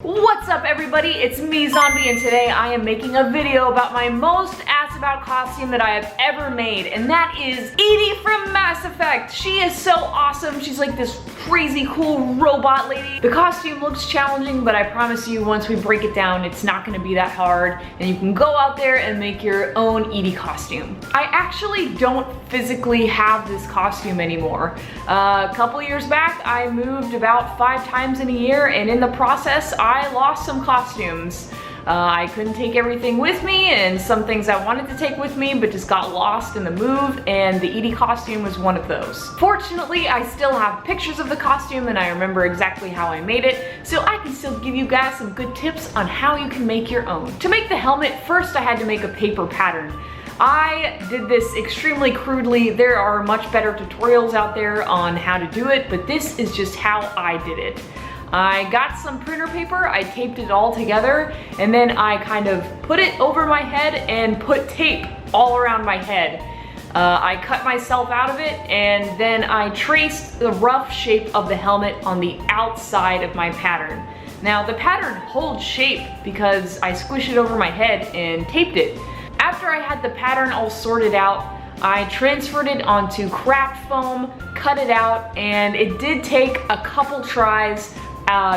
What's up everybody, it's me Zombie, and today I am making a video about my most asked about costume that I have ever made, and that is EDI from Mass Effect. She is so awesome. She's like this crazy cool robot lady. The costume looks challenging, but I promise you once we break it down, it's not gonna be that hard, and you can go out there and make your own EDI costume. I actually don't physically have this costume anymore. A couple years back, I moved about 5 times in a year, and in the process, I lost some costumes. I couldn't take everything with me, and some things I wanted to take with me but just got lost in the move, and the EDI costume was one of those. Fortunately, I still have pictures of the costume and I remember exactly how I made it, so I can still give you guys some good tips on how you can make your own. To make the helmet, first I had to make a paper pattern. I did this extremely crudely. There are much better tutorials out there on how to do it, but this is just how I did it. I got some printer paper, I taped it all together, and then I kind of put it over my head and put tape all around my head. I cut myself out of it, and then I traced the rough shape of the helmet on the outside of my pattern. Now the pattern holds shape because I squished it over my head and taped it. After I had the pattern all sorted out, I transferred it onto craft foam, cut it out, and it did take a couple tries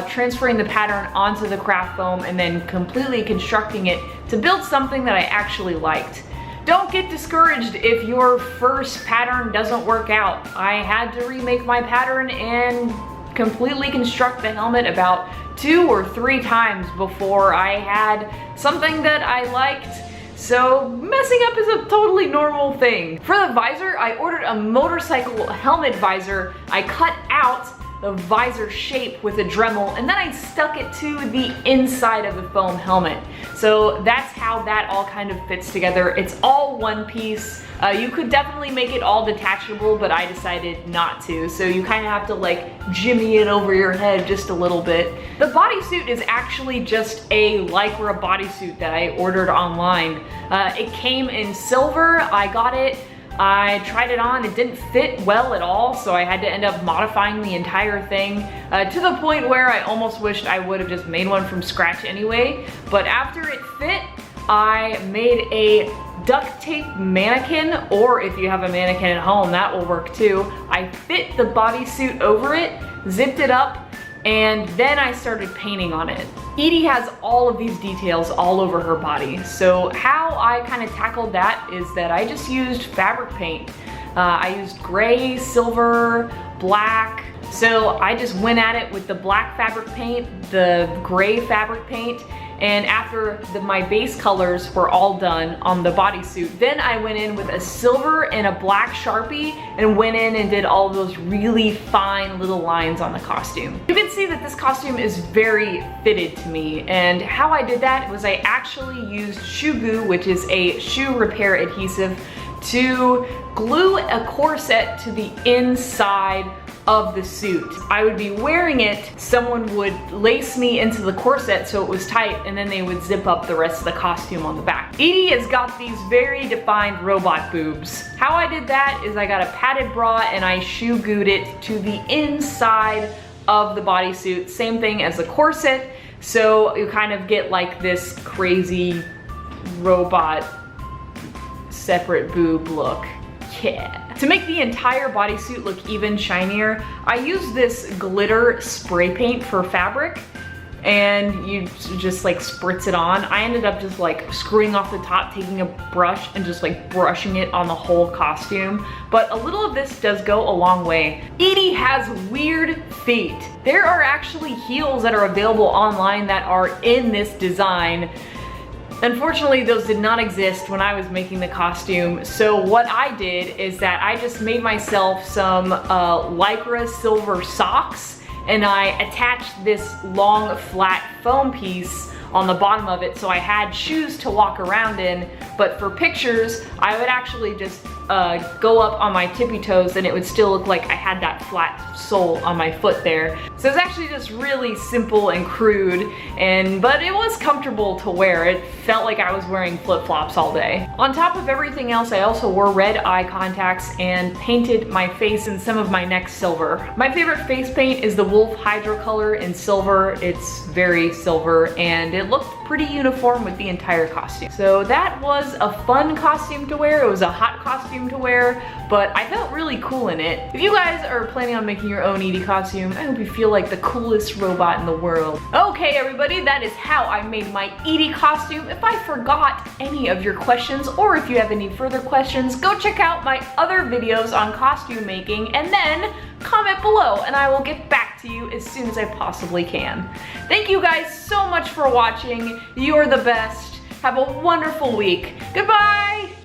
transferring the pattern onto the craft foam and then completely constructing it to build something that I actually liked. Don't get discouraged if your first pattern doesn't work out. I had to remake my pattern and completely construct the helmet about 2 or 3 times before I had something that I liked. So messing up is a totally normal thing. For the visor, I ordered a motorcycle helmet visor. I cut out the visor shape with a Dremel, and then I stuck it to the inside of the foam helmet. So that's how that all kind of fits together. It's all one piece. You could definitely make it all detachable, but I decided not to. So you kind of have to like jimmy it over your head just a little bit. The bodysuit is actually just a Lycra bodysuit that I ordered online. It came in silver. I got it. I tried it on, it didn't fit well at all, so I had to end up modifying the entire thing to the point where I almost wished I would have just made one from scratch anyway. But after it fit, I made a duct tape mannequin, or if you have a mannequin at home, that will work too. I fit the bodysuit over it, zipped it up, and then I started painting on it. EDI has all of these details all over her body. So how I kind of tackled that is that I just used fabric paint. I used gray, silver, black. So I just went at it with the black fabric paint, the gray fabric paint, and after my base colors were all done on the bodysuit, then I went in with a silver and a black Sharpie and went in and did all those really fine little lines on the costume. You can see that this costume is very fitted to me, and how I did that was I actually used shoe glue, which is a shoe repair adhesive, to glue a corset to the inside of the suit. I would be wearing it, someone would lace me into the corset so it was tight, and then they would zip up the rest of the costume on the back. EDI has got these very defined robot boobs. How I did that is I got a padded bra and I shoe glued it to the inside of the bodysuit, same thing as the corset, so you kind of get like this crazy robot separate boob look. Yeah. To make the entire bodysuit look even shinier, I used this glitter spray paint for fabric, and you just like spritz it on. I ended up just like screwing off the top, taking a brush and just like brushing it on the whole costume. But a little of this does go a long way. EDI has weird feet. There are actually heels that are available online that are in this design. Unfortunately, those did not exist when I was making the costume, so what I did is that I just made myself some Lycra silver socks, and I attached this long flat foam piece on the bottom of it so I had shoes to walk around in, but for pictures, I would actually just go up on my tippy toes and it would still look like I had that flat sole on my foot there. So it's actually just really simple and crude, but it was comfortable to wear. It felt like I was wearing flip-flops all day. On top of everything else, I also wore red eye contacts and painted my face and some of my neck silver. My favorite face paint is the Wolf Hydro color in silver. It's very silver and it looked pretty uniform with the entire costume. So that was a fun costume to wear. It was a hot costume to wear, but I felt really cool in it. If you guys are planning on making your own EDI costume, I hope you feel like the coolest robot in the world. Okay everybody, that is how I made my EDI costume. If I forgot any of your questions or if you have any further questions, go check out my other videos on costume making and then comment below and I will get back to you as soon as I possibly can. Thank you guys so much for watching. You are the best. Have a wonderful week. Goodbye!